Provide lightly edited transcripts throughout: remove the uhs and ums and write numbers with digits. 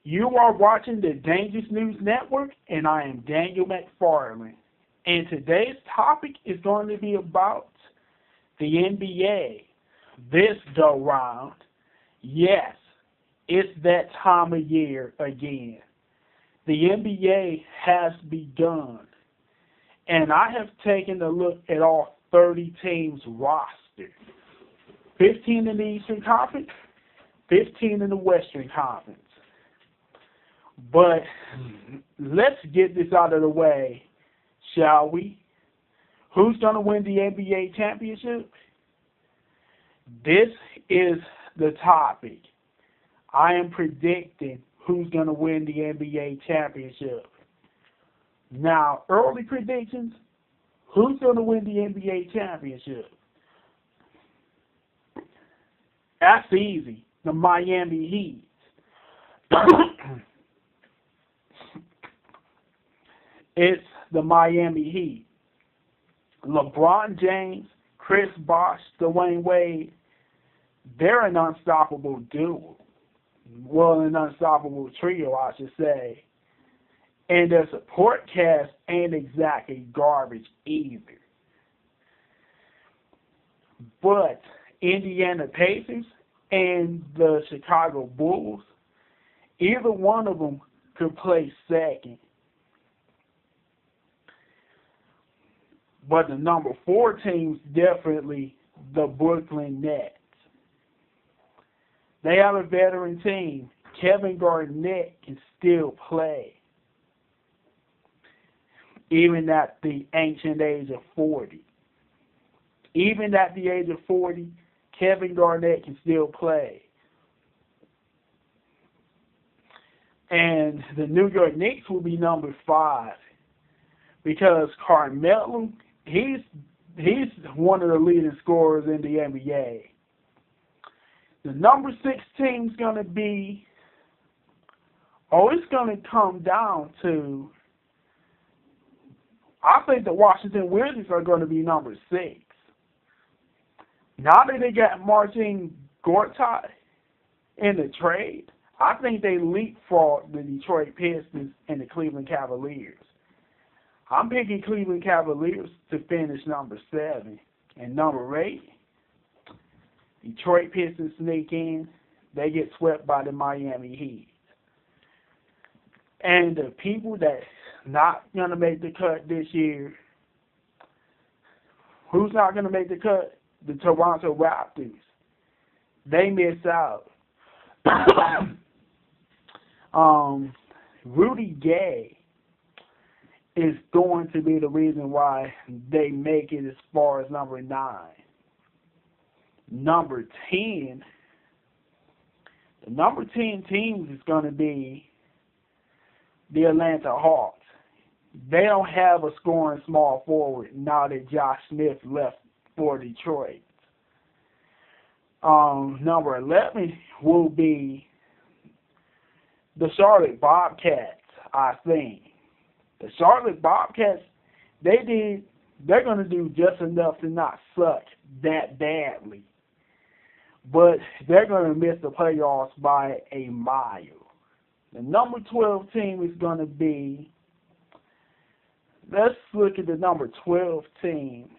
You are watching the Dangerous News Network, and I am Daniel McFarland. And today's topic is going to be about the NBA. This go round, yes, it's that time of year again. The NBA has begun, and I have taken a look at all 30 teams roster. 15 in the Eastern Conference, 15 in the Western Conference. But let's get this out of the way, shall we? Who's going to win the NBA championship? This is the topic. I am predicting who's going to win the NBA championship. Now, early predictions, who's going to win the NBA championship? That's easy. The Miami Heat. It's the Miami Heat. LeBron James, Chris Bosh, Dwayne Wade, they're an unstoppable duo. Well, an unstoppable trio, I should say. And their support cast ain't exactly garbage either. But Indiana Pacers and the Chicago Bulls, either one of them could play second. But the number 4 team's definitely the Brooklyn Nets. They have a veteran team. Kevin Garnett can still play, even at the ancient age of 40. Even at the age of 40, Kevin Garnett can still play. And the New York Knicks will be number 5 because Carmelo, he's one of the leading scorers in the NBA. The number 6 team's going to be, it's going to come down to, I think the Washington Wizards are going to be number 6. Now that they got Marcin Gortat in the trade, I think they leapfrogged the Detroit Pistons and the Cleveland Cavaliers. I'm picking Cleveland Cavaliers to finish number 7. And number 8, Detroit Pistons sneak in. They get swept by the Miami Heat. And the people that's not going to make the cut this year, who's not going to make the cut? The Toronto Raptors. They miss out. Rudy Gay is going to be the reason why they make it as far as number 9. Number 10, the number 10 team is going to be the Atlanta Hawks. They don't have a scoring small forward now that Josh Smith left for Detroit. Number 11 will be the Charlotte Bobcats, I think. The Charlotte Bobcats, they're going to do just enough to not suck that badly. But they're going to miss the playoffs by a mile. The number 12 team is going to be, let's look at the number 12 team.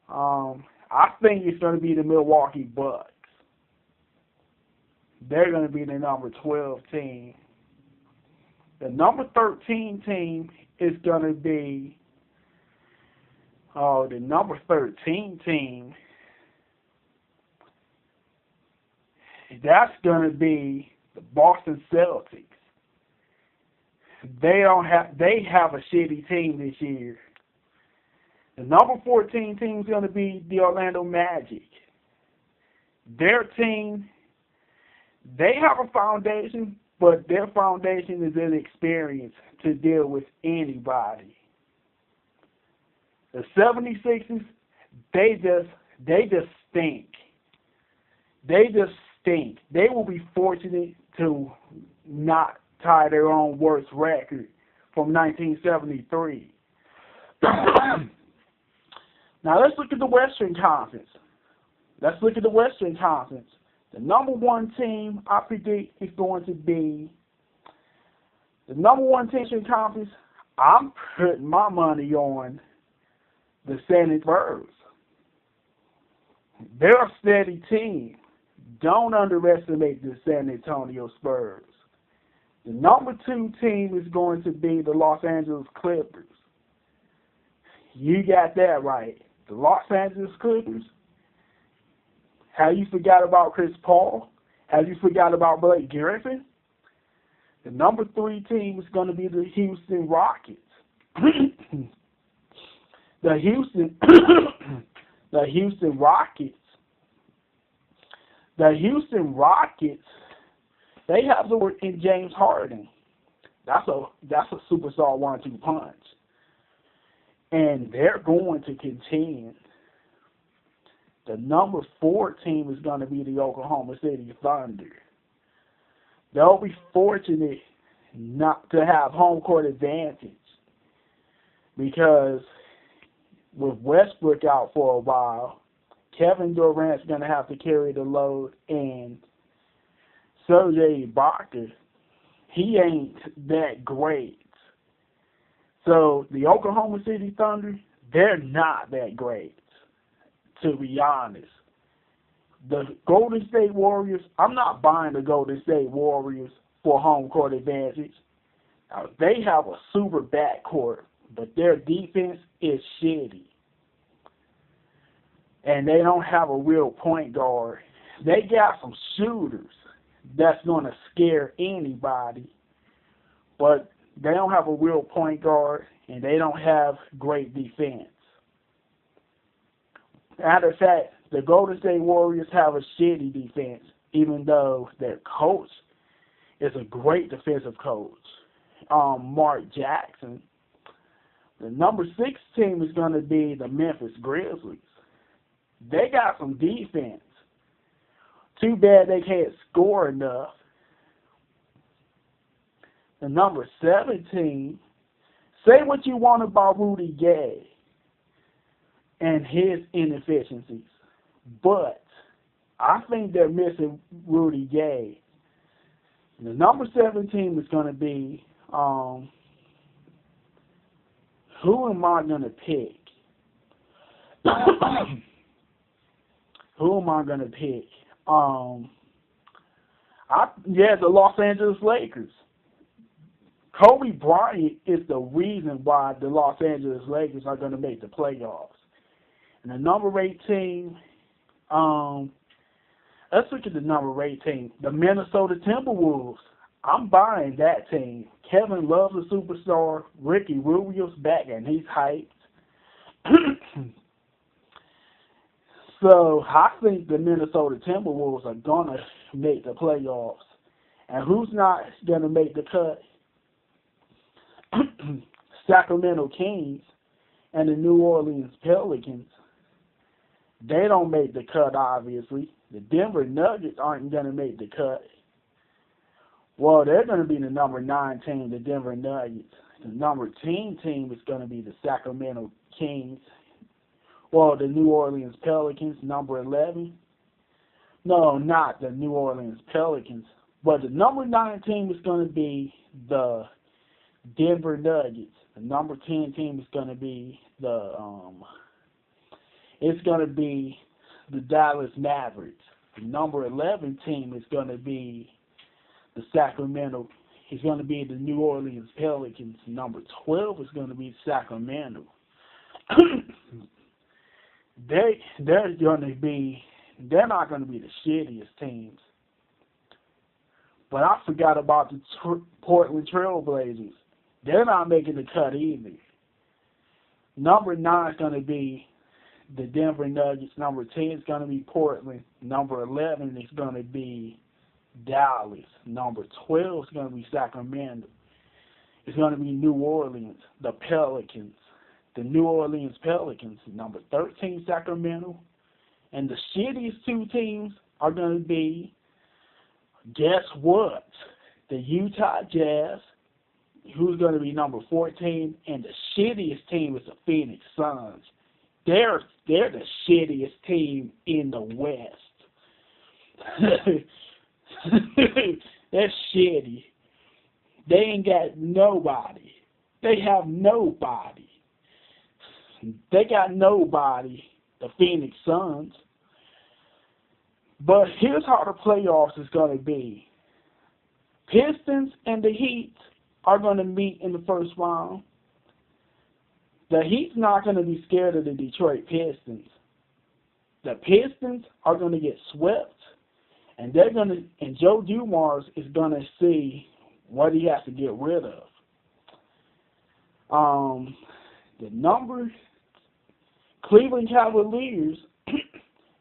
I think it's going to be the Milwaukee Bucks. They're going to be the number 12 team. The number 13 team is going to be, the number 13 team, that's going to be the Boston Celtics. They have a shitty team this year. The number 14 team is going to be the Orlando Magic. Their team, they have a foundation, but their foundation is inexperienced to deal with anybody. The 76ers, they just stink. They just stink. They will be fortunate to not tie their own worst record from 1973. Now let's look at the Western Conference. The number one team I predict is going to be the number one team in conference. I'm putting my money on the San Antonio Spurs. They're a steady team. Don't underestimate the San Antonio Spurs. The number two team is going to be the Los Angeles Clippers. You got that right. The Los Angeles Clippers. Have you forgot about Chris Paul? Have you forgot about Blake Griffin? The number three team is going to be the Houston Rockets. the Houston Rockets. The Houston Rockets, they have the word in James Harden. That's a superstar 1-2 punch. And they're going to contend. The number 4 team is going to be the Oklahoma City Thunder. They'll be fortunate not to have home court advantage because with Westbrook out for a while, Kevin Durant's going to have to carry the load, and Serge Ibaka, he ain't that great. So the Oklahoma City Thunder, they're not that great, to be honest. The Golden State Warriors, I'm not buying the Golden State Warriors for home court advantage. Now, they have a super backcourt, but their defense is shitty. And they don't have a real point guard. They got some shooters that's going to scare anybody, but they don't have a real point guard, and they don't have great defense. Matter of fact, the Golden State Warriors have a shitty defense, even though their coach is a great defensive coach, Mark Jackson. The number 6 team is going to be the Memphis Grizzlies. They got some defense. Too bad they can't score enough. The number 7 team, say what you want about Rudy Gay and his inefficiencies, but I think they're missing Rudy Gay. The number 7 team is going to be, who am I going to pick? Who am I going to pick? The Los Angeles Lakers. Kobe Bryant is the reason why the Los Angeles Lakers are going to make the playoffs. And the number 8 team, let's look at the number 8 team, the Minnesota Timberwolves. I'm buying that team. Kevin Love's a superstar. Ricky Rubio's back, and he's hyped. So I think the Minnesota Timberwolves are going to make the playoffs. And who's not going to make the cut? Sacramento Kings and the New Orleans Pelicans. They don't make the cut, obviously. The Denver Nuggets aren't going to make the cut. Well, they're going to be the number 9 team, the Denver Nuggets. The number 10 team is going to be the Sacramento Kings. Well, the New Orleans Pelicans, number 11. No, not the New Orleans Pelicans. But the number 9 team is going to be the Denver Nuggets. The number 10 team is going to be the Dallas Mavericks. The number 11 team is going to be the Sacramento. It's going to be the New Orleans Pelicans. Number 12 is going to be Sacramento. They're not going to be the shittiest teams. But I forgot about the Portland Trail Blazers. They're not making the cut either. Number 9 is going to be the Denver Nuggets. Number 10 is going to be Portland. Number 11 is going to be Dallas. Number 12 is going to be Sacramento. It's going to be New Orleans, the Pelicans. The New Orleans Pelicans, number 13, Sacramento. And the shittiest 2 teams are going to be, guess what? The Utah Jazz, who's going to be number 14, and the shittiest team is the Phoenix Suns. They're the shittiest team in the West. That's shitty. They ain't got nobody. They have nobody. They got nobody. The Phoenix Suns. But here's how the playoffs is going to be. Pistons and the Heat are going to meet in the first round. The Heat's not going to be scared of the Detroit Pistons. The Pistons are going to get swept, and Joe Dumars is going to see what he has to get rid of. The numbers, Cleveland Cavaliers,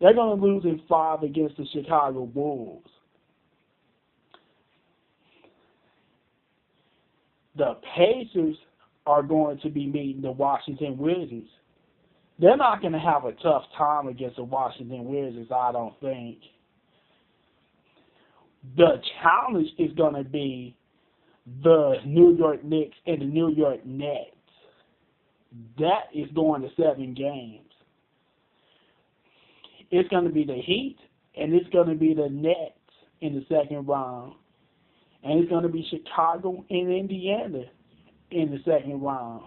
they're going to lose in 5 against the Chicago Bulls. The Pacers are going to be meeting the Washington Wizards. They're not going to have a tough time against the Washington Wizards, I don't think. The challenge is going to be the New York Knicks and the New York Nets. That is going to 7 games. It's going to be the Heat, and it's going to be the Nets in the second round. And it's going to be Chicago and Indiana in the second round.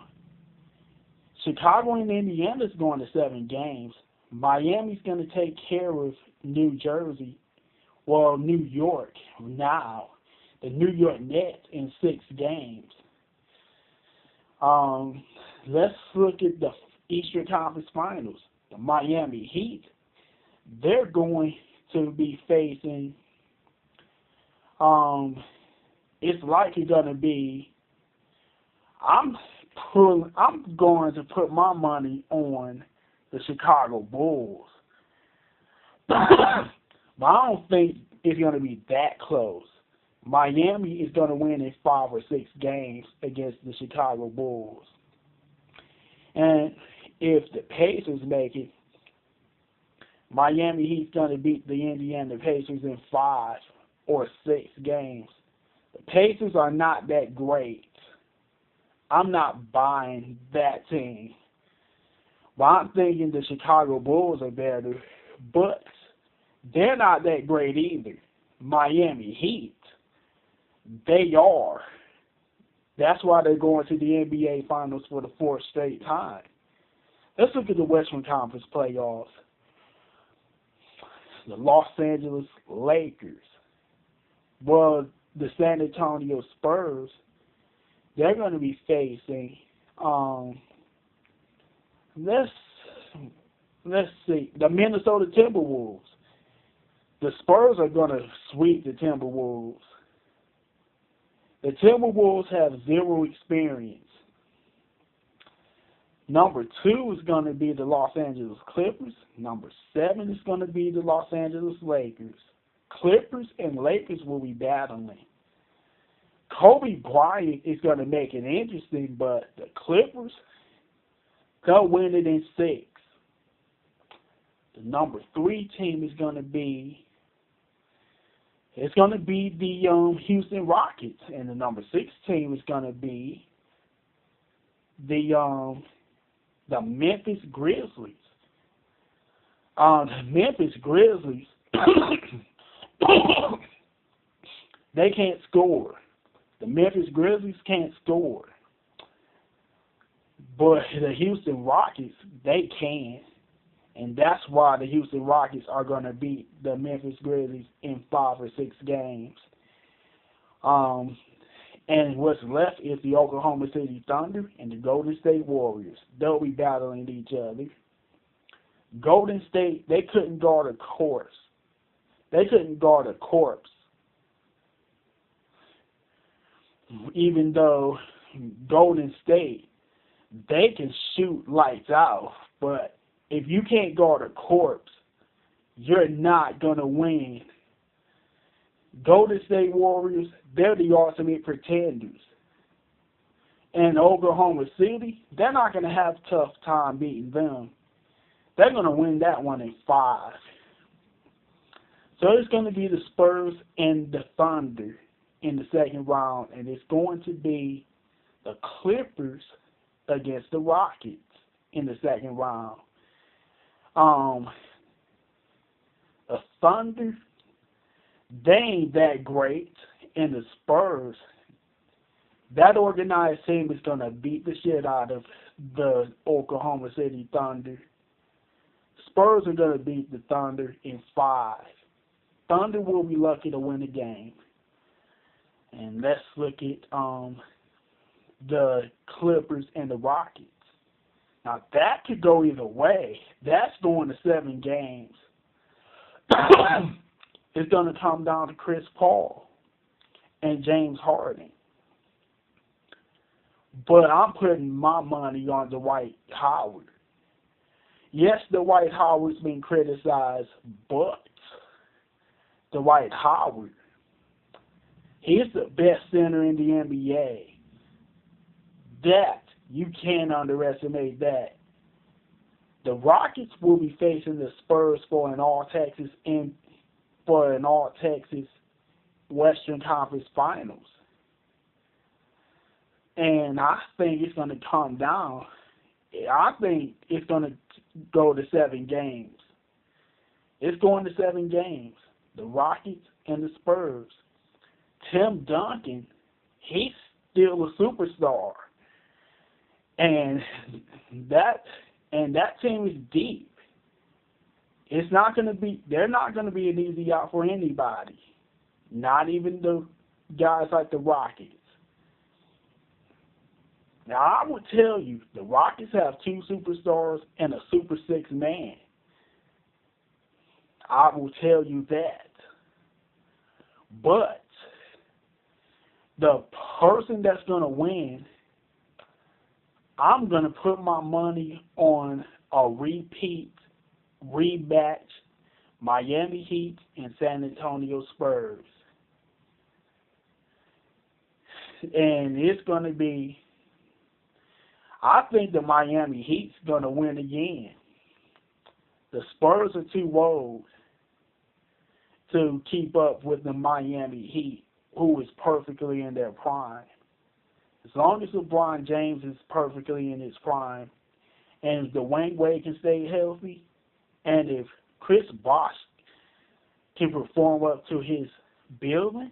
Chicago and Indiana is going to 7 games. Miami's going to take care of New Jersey. Well, New York now. The New York Nets in 6 games. Let's look at the Eastern Conference Finals. The Miami Heat. They're going to be facing. It's likely going to be. I'm going to put my money on the Chicago Bulls. But I don't think it's going to be that close. Miami is going to win in 5 or 6 games against the Chicago Bulls. And if the Pacers make it, Miami Heat's going to beat the Indiana Pacers in 5 or 6 games. The Pacers are not that great. I'm not buying that team. But I'm thinking the Chicago Bulls are better, but they're not that great either. Miami Heat, they are. That's why they're going to the NBA Finals for the 4th straight time. Let's look at the Western Conference playoffs. The Los Angeles Lakers. Well, the San Antonio Spurs, they're going to be facing, let's see, the Minnesota Timberwolves. The Spurs are going to sweep the Timberwolves. The Timberwolves have 0 experience. Number 2 is going to be the Los Angeles Clippers. Number 7 is going to be the Los Angeles Lakers. Clippers and Lakers will be battling. Kobe Bryant is going to make it interesting, but the Clippers, they'll win it in 6. The number 3 team is going to be, it's going to be the Houston Rockets, and the number 6 team is going to be the Memphis Grizzlies. The Memphis Grizzlies, they can't score. The Memphis Grizzlies can't score. But the Houston Rockets, they can. And that's why the Houston Rockets are going to beat the Memphis Grizzlies in 5 or 6 games. And what's left is the Oklahoma City Thunder and the Golden State Warriors. They'll be battling each other. Golden State, they couldn't guard a corpse. They couldn't guard a corpse. Even though Golden State, they can shoot lights out, but if you can't guard a corpse, you're not going to win. Golden State Warriors, they're the ultimate pretenders. And Oklahoma City, they're not going to have a tough time beating them. They're going to win that one in 5. So it's going to be the Spurs and the Thunder in the second round, and it's going to be the Clippers against the Rockets in the second round. The Thunder, They ain't that great. And the Spurs, that organized team is going to beat the shit out of the Oklahoma City Thunder. Spurs are going to beat the Thunder in 5. Thunder will be lucky to win the game. And let's look at the Clippers and the Rockets. Now, that could go either way. That's going to 7 games. It's going to come down to Chris Paul and James Harden. But I'm putting my money on Dwight Howard. Yes, Dwight Howard's been criticized, but Dwight Howard, he's the best center in the NBA. That, you can't underestimate that. The Rockets will be facing the Spurs for an All-Texas Western Conference Finals. And I think it's going to come down. I think it's going to go to 7 games. It's going to 7 games. The Rockets and the Spurs. Tim Duncan, he's still a superstar. And that team is deep. It's not going to be, they're not going to be an easy out for anybody. Not even the guys like the Rockets. Now, I would tell you, the Rockets have 2 superstars and a Super 6 man. I will tell you that. But the person that's going to win, I'm going to put my money on a rematch Miami Heat and San Antonio Spurs. And it's going to be, I think the Miami Heat's going to win again. The Spurs are too old to keep up with the Miami Heat, who is perfectly in their prime. As long as LeBron James is perfectly in his prime, and if Dwayne Wade can stay healthy, and if Chris Bosh can perform up to his billing,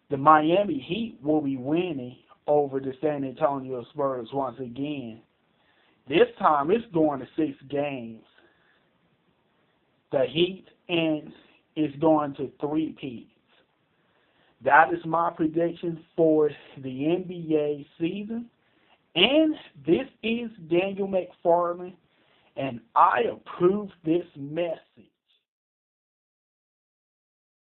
the Miami Heat will be winning over the San Antonio Spurs once again. This time it's going to 6 games. The Heat is going to 3-peats. That is my prediction for the NBA season. And this is Daniel McFarland, and I approve this message.